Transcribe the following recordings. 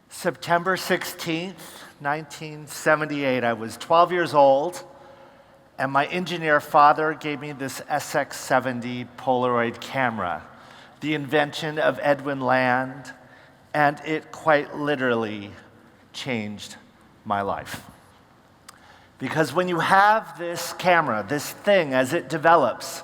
September 16th, 1978. I was 12 years old, and my engineer father gave me this SX70 Polaroid camera, the invention of Edwin Land, and it quite literally changed my life. Because when you have this camera, this thing, as it develops,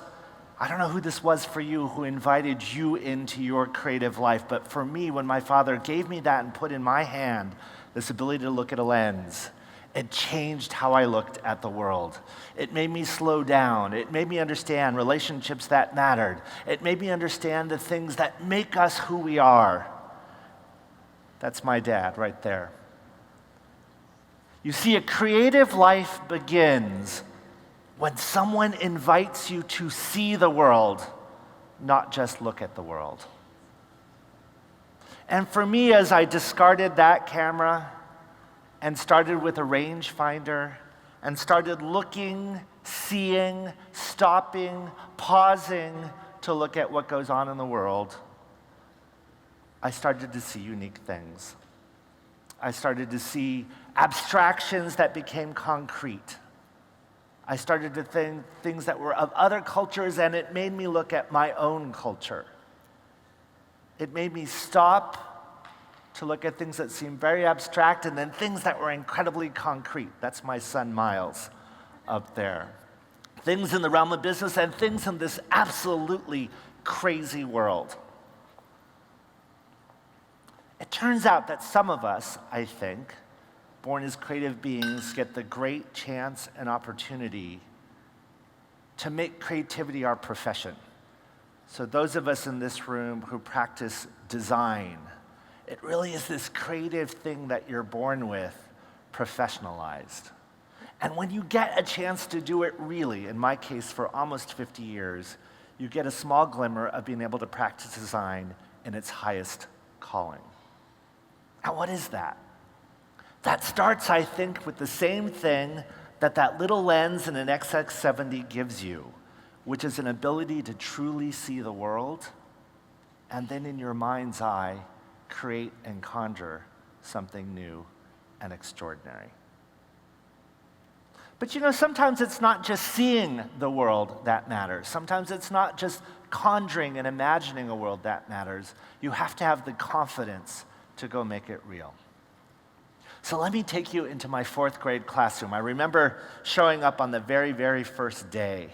I don't know who this was for you who invited you into your creative life, but for me, when my father gave me that and put in my hand this ability to look at a lens, it changed how I looked at the world. It made me slow down. It made me understand relationships that mattered. It made me understand the things that make us who we are. That's my dad right there. You see, a creative life begins when someone invites you to see the world, not just look at the world. And for me, as I discarded that camera and started with a rangefinder and started looking, seeing, stopping, pausing to look at what goes on in the world, I started to see unique things. I started to see abstractions that became concrete. I started to think things that were of other cultures, and it made me look at my own culture. It made me stop to look at things that seemed very abstract and then things that were incredibly concrete. That's my son Miles up there. Things in the realm of business and things in this absolutely crazy world. It turns out that some of us, I think, born as creative beings, get the great chance and opportunity to make creativity our profession. So those of us in this room who practice design, it really is this creative thing that you're born with, professionalized. And when you get a chance to do it really, in my case for almost 50 years, you get a small glimmer of being able to practice design in its highest calling. Now, what is that? That starts, I think, with the same thing that little lens in an SX70 gives you, which is an ability to truly see the world, and then in your mind's eye, create and conjure something new and extraordinary. But you know, sometimes it's not just seeing the world that matters. Sometimes it's not just conjuring and imagining a world that matters. You have to have the confidence to go make it real. So let me take you into my 4th grade classroom. I remember showing up on the very, very first day,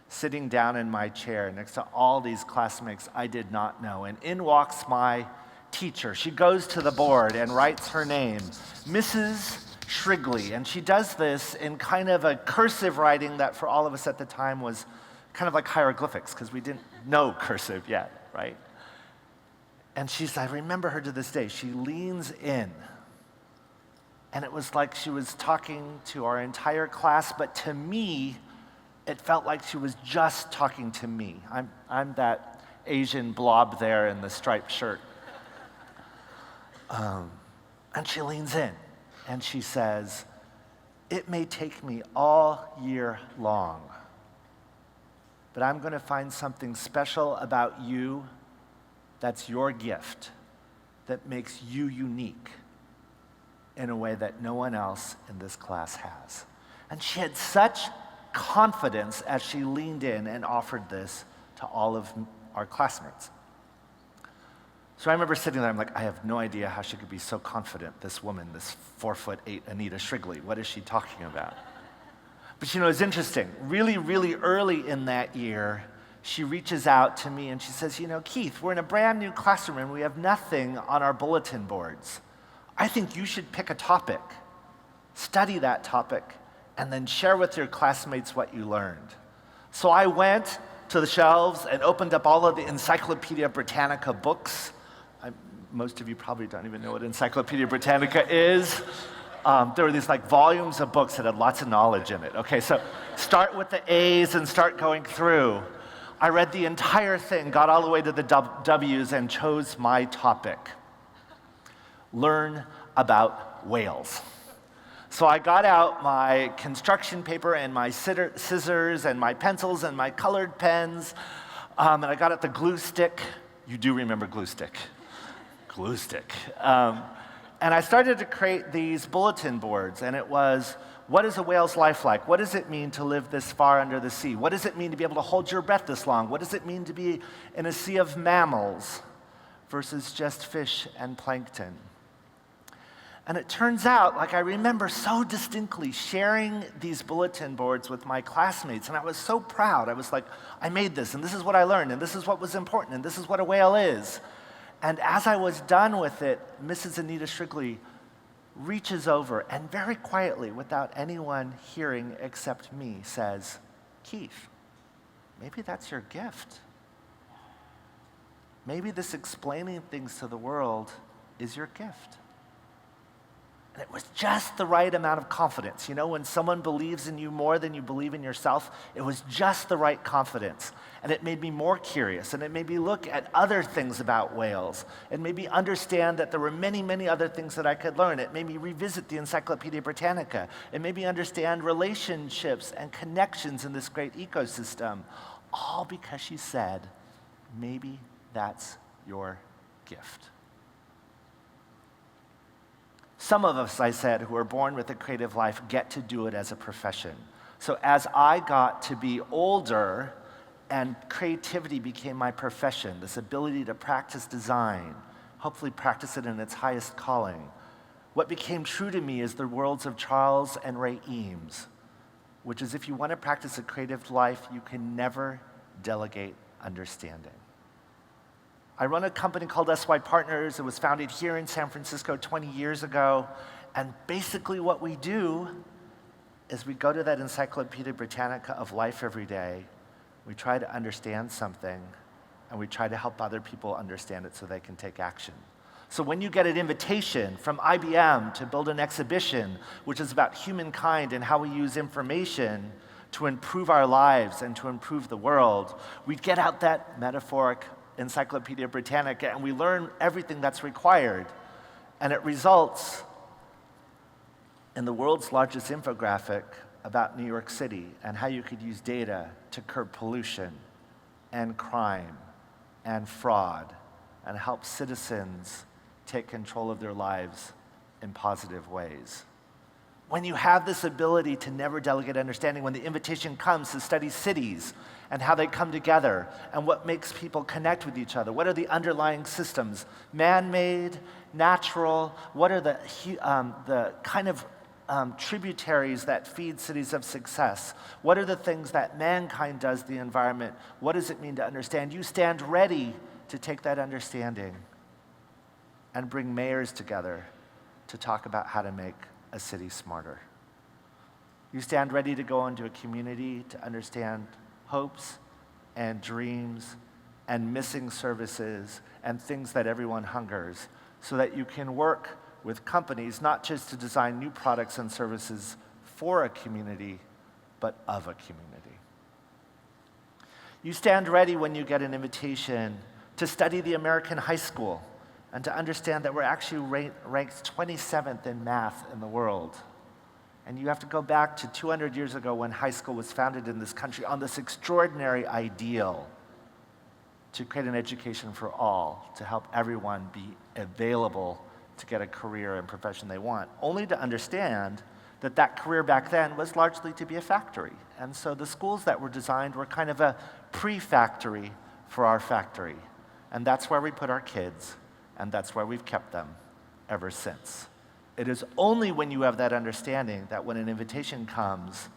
sitting down in my chair next to all these classmates I did not know. And in walks my teacher. She goes to the board and writes her name, Mrs. Shrigley. And she does this in kind of a cursive writing that for all of us at the time was kind of like hieroglyphics, because we didn't know cursive yet, right? And I remember her to this day. She leans in. And it was like she was talking to our entire class, but to me, it felt like she was just talking to me. I'm that Asian blob there in the striped shirt. And she leans in, and she says, "It may take me all year long, but I'm going to find something special about you that's your gift, that makes you unique in a way that no one else in this class has." And she had such confidence as she leaned in and offered this to all of our classmates. So I remember sitting there, I'm like, I have no idea how she could be so confident, this woman, this 4'8" Anita Shrigley. What is she talking about? But you know, it's interesting. Really, really early in that year, she reaches out to me and she says, you know, Keith, we're in a brand new classroom and we have nothing on our bulletin boards. I think you should pick a topic, study that topic, and then share with your classmates what you learned. So I went to the shelves and opened up all of the Encyclopedia Britannica books. Most of you probably don't even know what Encyclopedia Britannica is. There were these like volumes of books that had lots of knowledge in it. Okay, so start with the A's and start going through. I read the entire thing, got all the way to the W's, and chose my topic. Learn about whales. So I got out my construction paper and my scissors and my pencils and my colored pens, and I got out the glue stick. You do remember glue stick. Glue stick. And I started to create these bulletin boards, and it was, what is a whale's life like? What does it mean to live this far under the sea? What does it mean to be able to hold your breath this long? What does it mean to be in a sea of mammals versus just fish and plankton? And it turns out, like I remember so distinctly sharing these bulletin boards with my classmates, and I was so proud. I was like, I made this, and this is what I learned, and this is what was important, and this is what a whale is. And as I was done with it, Mrs. Anita Strigley reaches over and very quietly, without anyone hearing except me, says, Keith, maybe that's your gift. Maybe this explaining things to the world is your gift. And it was just the right amount of confidence. You know, when someone believes in you more than you believe in yourself, it was just the right confidence. And it made me more curious, and it made me look at other things about whales. It made me understand that there were many, many other things that I could learn. It made me revisit the Encyclopedia Britannica. It made me understand relationships and connections in this great ecosystem, all because she said, maybe that's your gift. Some of us, I said, who are born with a creative life get to do it as a profession. So as I got to be older and creativity became my profession, this ability to practice design, hopefully practice it in its highest calling, what became true to me is the words of Charles and Ray Eames, which is if you want to practice a creative life, you can never delegate understanding. I run a company called SY Partners. It was founded here in San Francisco 20 years ago. And basically what we do is we go to that Encyclopedia Britannica of life every day. We try to understand something, and we try to help other people understand it so they can take action. So when you get an invitation from IBM to build an exhibition, which is about humankind and how we use information to improve our lives and to improve the world, we get out that metaphoric Encyclopedia Britannica, and we learn everything that's required. And it results in the world's largest infographic about New York City and how you could use data to curb pollution and crime and fraud and help citizens take control of their lives in positive ways. When you have this ability to never delegate understanding, when the invitation comes to study cities and how they come together and what makes people connect with each other, what are the underlying systems, man-made, natural, what are the kind of tributaries that feed cities of success, what are the things that mankind does to the environment, what does it mean to understand? You stand ready to take that understanding and bring mayors together to talk about how to make a city smarter. You stand ready to go into a community to understand hopes and dreams and missing services and things that everyone hungers so that you can work with companies not just to design new products and services for a community, but of a community. You stand ready when you get an invitation to study the American high school and to understand that we're actually ranked 27th in math in the world. And you have to go back to 200 years ago when high school was founded in this country on this extraordinary ideal to create an education for all, to help everyone be available to get a career and profession they want, only to understand that that career back then was largely to be a factory. And so the schools that were designed were kind of a pre-factory for our factory. And that's where we put our kids, and that's where we've kept them ever since. It is only when you have that understanding that when an invitation comes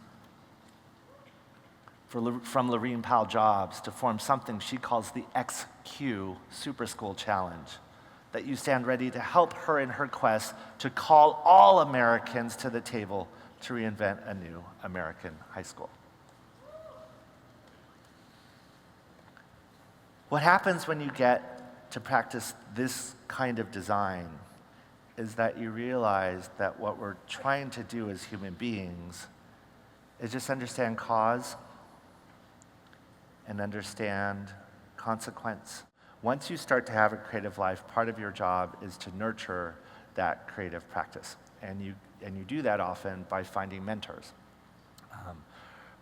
from Lorene Powell Jobs to form something she calls the XQ Super School Challenge, that you stand ready to help her in her quest to call all Americans to the table to reinvent a new American high school. What happens when you get to practice this kind of design is that you realize that what we're trying to do as human beings is just understand cause and understand consequence. Once you start to have a creative life, part of your job is to nurture that creative practice. And you do that often by finding mentors.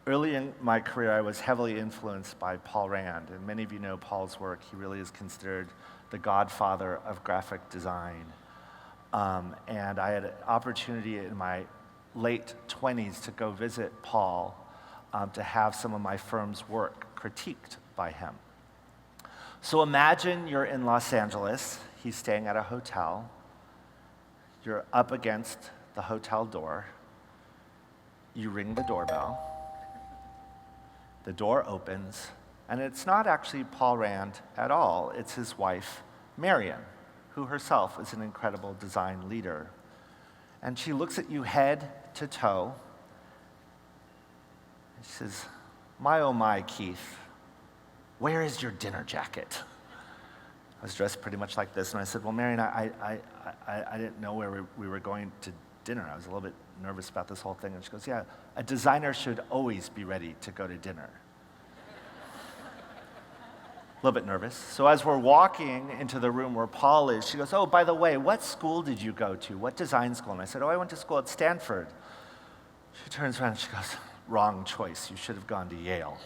Early in my career, I was heavily influenced by Paul Rand, and many of you know Paul's work. He really is considered the godfather of graphic design. And I had an opportunity in my late 20s to go visit Paul to have some of my firm's work critiqued by him. So imagine you're in Los Angeles, he's staying at a hotel, you're up against the hotel door, you ring the doorbell, the door opens, and it's not actually Paul Rand at all, it's his wife, Marion, who herself is an incredible design leader. And she looks at you head to toe, and she says, "My oh my, Keith, where is your dinner jacket?" I was dressed pretty much like this, and I said, "Well, Marion, I didn't know where we were going to dinner. I was a little bit nervous about this whole thing." And she goes, "Yeah, a designer should always be ready to go to dinner." A little bit nervous. So as we're walking into the room where Paul is, she goes, "Oh, by the way, what school did you go to? What design school?" And I said, "Oh, I went to school at Stanford." She turns around and she goes, "Wrong choice. You should have gone to Yale."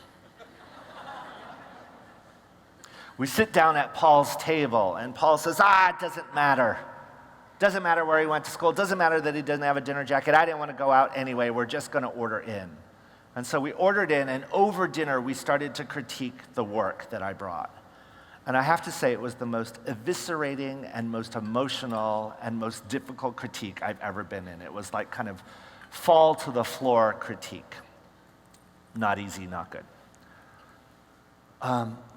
We sit down at Paul's table, and Paul says, "It doesn't matter. Doesn't matter where he went to school. It doesn't matter that he doesn't have a dinner jacket. I didn't want to go out anyway. We're just going to order in." And so we ordered in, and over dinner, we started to critique the work that I brought. And I have to say, it was the most eviscerating and most emotional and most difficult critique I've ever been in. It was like kind of fall to the floor critique. Not easy, not good.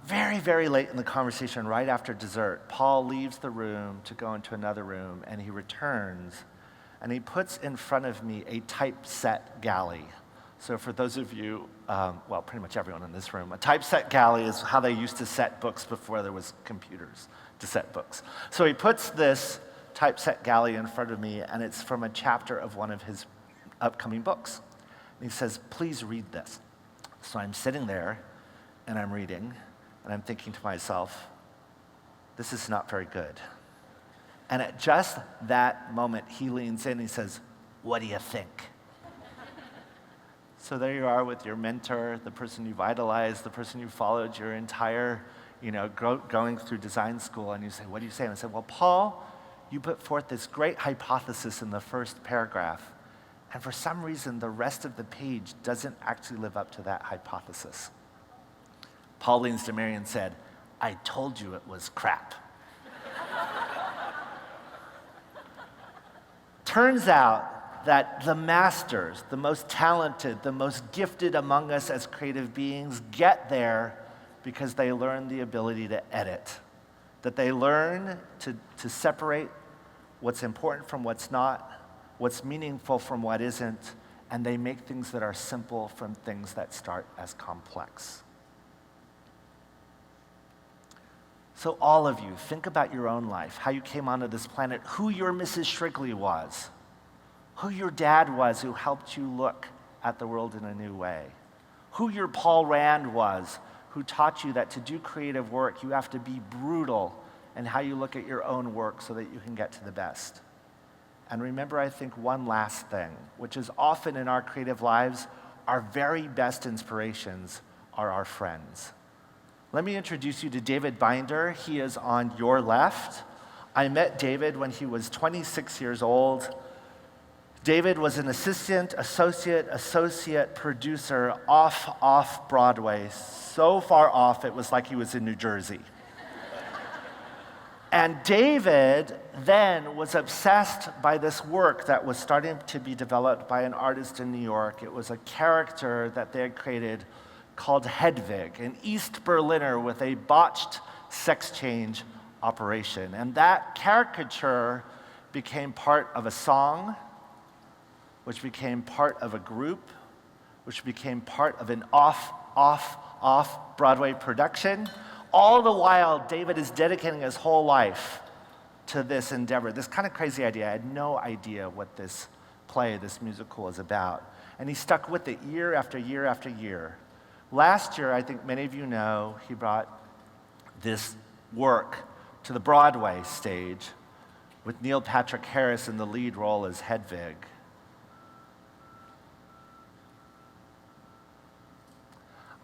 Very, very late in the conversation, right after dessert, Paul leaves the room to go into another room, and he returns, and he puts in front of me a typeset galley. So for those of you, well, pretty much everyone in this room, a typeset galley is how they used to set books before there was computers to set books. So he puts this typeset galley in front of me, and it's from a chapter of one of his upcoming books. And he says, "Please read this." So I'm sitting there, and I'm reading, and I'm thinking to myself, this is not very good. And at just that moment, he leans in and he says, "What do you think?" So there you are with your mentor, the person you've idolized, the person you followed your entire, going through design school, and you say, "What do you say?" And I said, "Well, Paul, you put forth this great hypothesis in the first paragraph, and for some reason, the rest of the page doesn't actually live up to that hypothesis." Paul leans to Mary and said, "I told you it was crap." Turns out that the masters, the most talented, the most gifted among us as creative beings get there because they learn the ability to edit, that they learn to separate what's important from what's not, what's meaningful from what isn't, and they make things that are simple from things that start as complex. So all of you, think about your own life, how you came onto this planet, who your Mrs. Shrigley was, who your dad was who helped you look at the world in a new way, who your Paul Rand was who taught you that to do creative work, you have to be brutal in how you look at your own work so that you can get to the best. And remember, I think, one last thing, which is often in our creative lives, our very best inspirations are our friends. Let me introduce you to David Binder. He is on your left. I met David when he was 26 years old. David was an associate producer off Broadway, so far off it was like he was in New Jersey. And David then was obsessed by this work that was starting to be developed by an artist in New York. It was a character that they had created called Hedwig, an East Berliner with a botched sex change operation. And that caricature became part of a song, which became part of a group, which became part of an off Broadway production, all the while, David is dedicating his whole life to this endeavor, this kind of crazy idea. I had no idea what this play, this musical is about. And he stuck with it year after year after year. Last year, I think many of you know, he brought this work to the Broadway stage with Neil Patrick Harris in the lead role as Hedwig.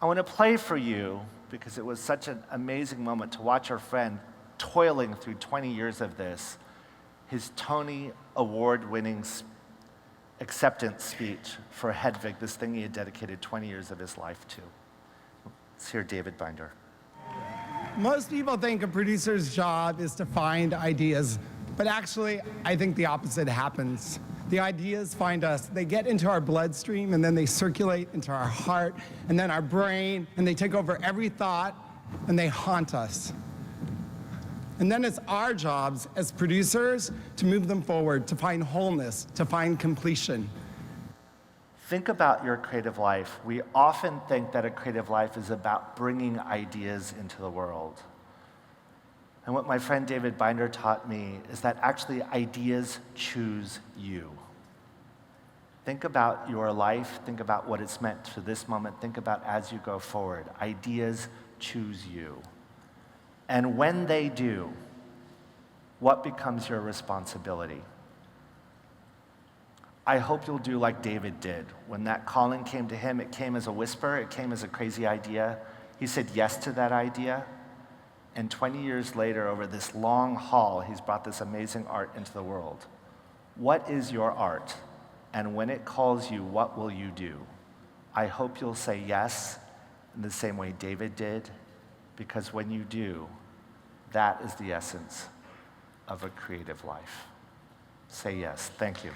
I want to play for you, because it was such an amazing moment to watch our friend toiling through 20 years of this, his Tony Award-winning acceptance speech for Hedwig, this thing he had dedicated 20 years of his life to. Let's hear David Binder. Most people think a producer's job is to find ideas, but actually, I think the opposite happens. The ideas find us. They get into our bloodstream, and then they circulate into our heart, and then our brain, and they take over every thought, and they haunt us. And then it's our jobs as producers to move them forward, to find wholeness, to find completion. Think about your creative life. We often think that a creative life is about bringing ideas into the world. And what my friend David Binder taught me is that actually ideas choose you. Think about your life, think about what it's meant to this moment, think about as you go forward. Ideas choose you. And when they do, what becomes your responsibility? I hope you'll do like David did. When that calling came to him, it came as a whisper, it came as a crazy idea. He said yes to that idea. And 20 years later, over this long haul, he's brought this amazing art into the world. What is your art? And when it calls you, what will you do? I hope you'll say yes in the same way David did, because when you do, that is the essence of a creative life. Say yes. Thank you.